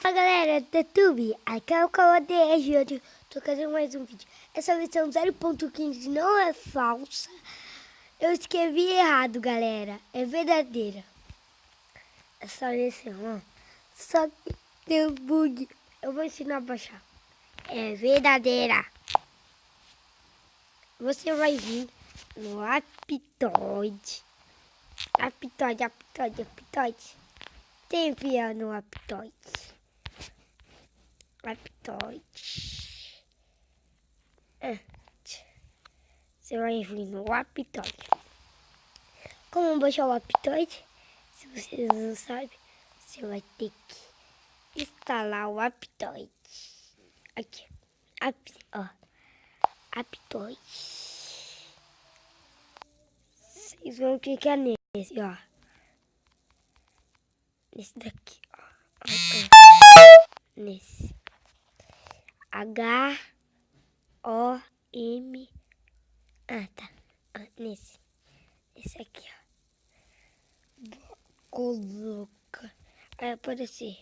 Fala galera do YouTube, aqui é o Cauadejo e hoje tô fazendo mais um vídeo. Essa versão 0.15 não é falsa. Eu escrevi errado, galera. É verdadeira. É só esse, ó. Só que tem um bug. Eu vou ensinar a baixar. É verdadeira. Você vai vir no Aptoide. Aptoide. Tem piano no Aptoide. Você vai vir no Aptoide. Como baixar o Aptoide? Se vocês não sabem, você vai ter que instalar o Aptoide. Aqui, Aptoide. Vocês vão clicar nesse, ó. Nesse daqui, ó. Nesse. H-O-M. Tá. Nesse. Esse aqui, ó. Coloca. Aí aparecer.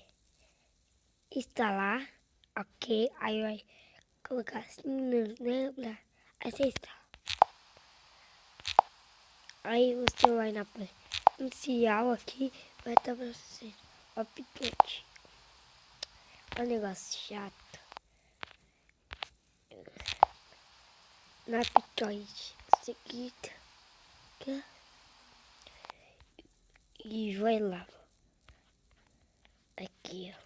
Instalar. Ok. Aí vai colocar assim, não lembra? Aí você instala. Aí você vai na página inicial aqui. Vai estar pra você. Update. É um negócio chato. Na Aptoide. Você clica. E vai lá. Aqui, ó.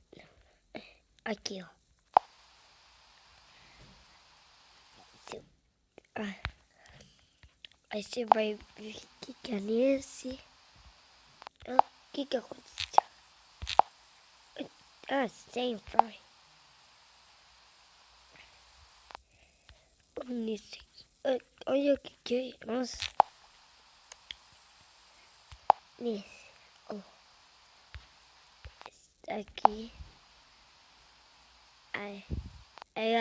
Aqui, ó. Aí você vai ver o que é nesse. O que aconteceu? Sempre. Nesse aqui. Olha o que é. Nossa. Nesse. Ó. Esse aqui. Aí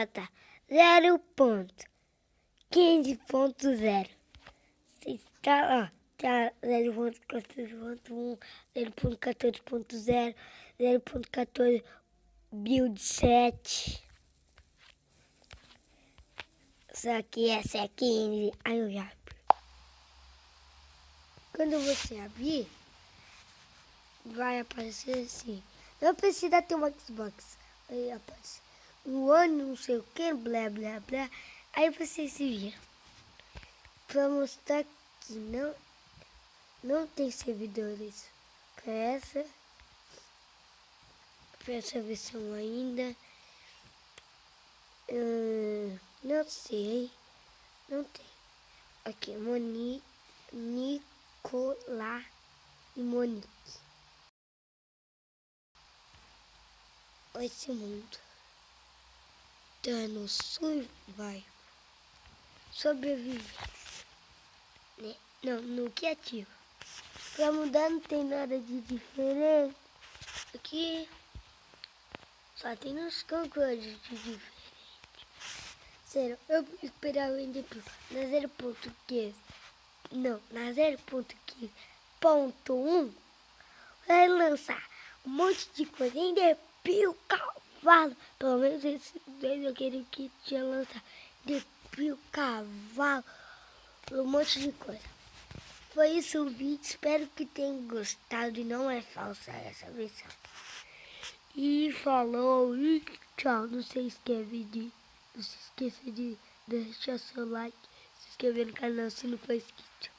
ó, tá. 0.15.0. Você está, ó. Tá 0.14.1, 0.14.0, 0.14 build 7. Só que essa é 15. Aí eu já abro. Quando você abrir, vai aparecer assim. Não precisa ter um Xbox. Aí aparece um ano, não sei o que, blá blá blá. Aí você se vira. Pra mostrar que não tem servidores para essa versão ainda. Não sei. Não tem. Aqui, Nicolas e Monique. Esse mundo tá no survival. Sobreviver. Né? Não, no criativo. Pra mudar não tem nada de diferente. Aqui só tem uns coisas de diferente. Sério, eu esperava ainda na 0.15. Não, na 0.15.1 vai lançar um monte de coisa. Ainda pio cavalo. Pelo menos esse daí eu queria que tinha lançado. De pio cavalo. Um monte de coisa. Foi isso o vídeo. Espero que tenham gostado. E não é falsa essa versão. E falou. E tchau. Não se esqueça de deixar seu like. Se inscrever no canal se não for inscrito.